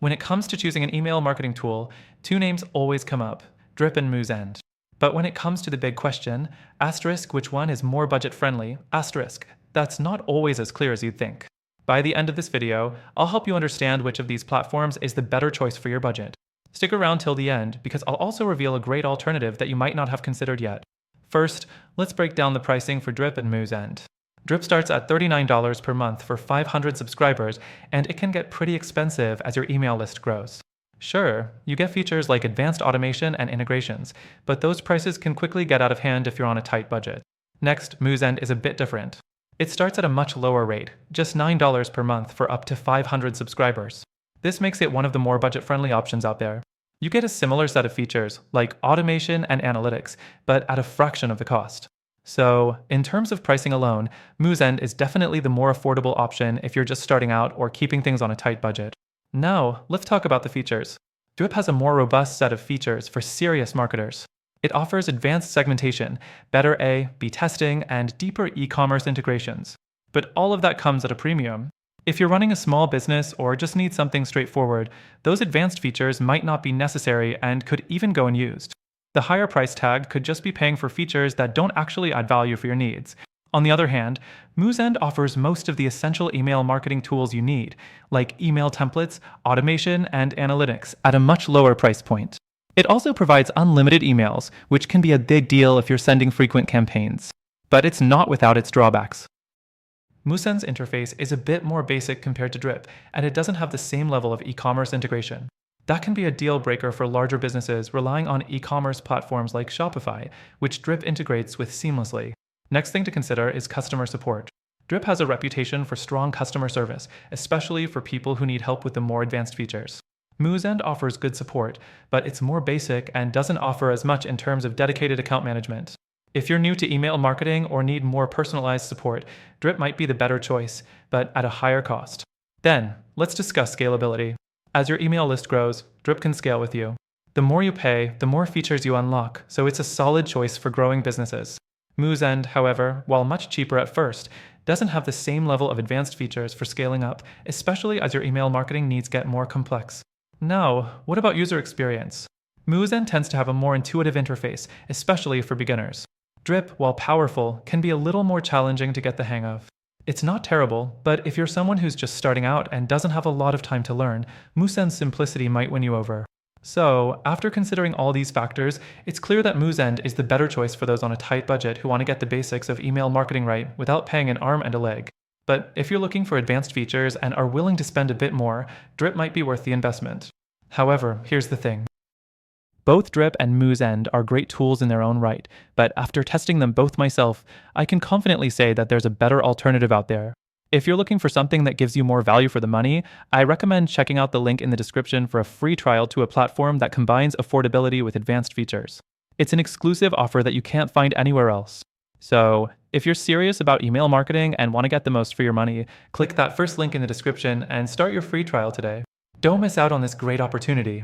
When it comes to choosing an email marketing tool, two names always come up, Drip and Moosend. But when it comes to the big question, asterisk which one is more budget friendly, asterisk, that's not always as clear as you'd think. By the end of this video, I'll help you understand which of these platforms is the better choice for your budget. Stick around till the end because I'll also reveal a great alternative that you might not have considered yet. First, let's break down the pricing for Drip and Moosend. Drip starts at $39 per month for 500 subscribers, and it can get pretty expensive as your email list grows. Sure, you get features like advanced automation and integrations, but those prices can quickly get out of hand if you're on a tight budget. Next, Moosend is a bit different. It starts at a much lower rate, just $9 per month for up to 500 subscribers. This makes it one of the more budget-friendly options out there. You get a similar set of features, like automation and analytics, but at a fraction of the cost. So, in terms of pricing alone, Moosend is definitely the more affordable option if you're just starting out or keeping things on a tight budget. Now, let's talk about the features. Drip has a more robust set of features for serious marketers. It offers advanced segmentation, better A/B testing, and deeper e-commerce integrations. But all of that comes at a premium. If you're running a small business or just need something straightforward, those advanced features might not be necessary and could even go unused. The higher price tag could just be paying for features that don't actually add value for your needs. On the other hand, Moosend offers most of the essential email marketing tools you need, like email templates, automation, and analytics, at a much lower price point. It also provides unlimited emails, which can be a big deal if you're sending frequent campaigns. But it's not without its drawbacks. Moosend's interface is a bit more basic compared to Drip, and it doesn't have the same level of e-commerce integration. That can be a deal breaker for larger businesses relying on e-commerce platforms like Shopify, which Drip integrates with seamlessly. Next thing to consider is customer support. Drip has a reputation for strong customer service, especially for people who need help with the more advanced features. Moosend offers good support, but it's more basic and doesn't offer as much in terms of dedicated account management. If you're new to email marketing or need more personalized support, Drip might be the better choice, but at a higher cost. Then, let's discuss scalability. As your email list grows, Drip can scale with you. The more you pay, the more features you unlock, so it's a solid choice for growing businesses. Moosend, however, while much cheaper at first, doesn't have the same level of advanced features for scaling up, especially as your email marketing needs get more complex. Now, what about user experience? Moosend tends to have a more intuitive interface, especially for beginners. Drip, while powerful, can be a little more challenging to get the hang of. It's not terrible, but if you're someone who's just starting out and doesn't have a lot of time to learn, Moosend's simplicity might win you over. So, after considering all these factors, it's clear that Moosend is the better choice for those on a tight budget who want to get the basics of email marketing right without paying an arm and a leg. But if you're looking for advanced features and are willing to spend a bit more, Drip might be worth the investment. However, here's the thing. Both Drip and Moosend are great tools in their own right, but after testing them both myself, I can confidently say that there's a better alternative out there. If you're looking for something that gives you more value for the money, I recommend checking out the link in the description for a free trial to a platform that combines affordability with advanced features. It's an exclusive offer that you can't find anywhere else. So, if you're serious about email marketing and want to get the most for your money, click that first link in the description and start your free trial today. Don't miss out on this great opportunity.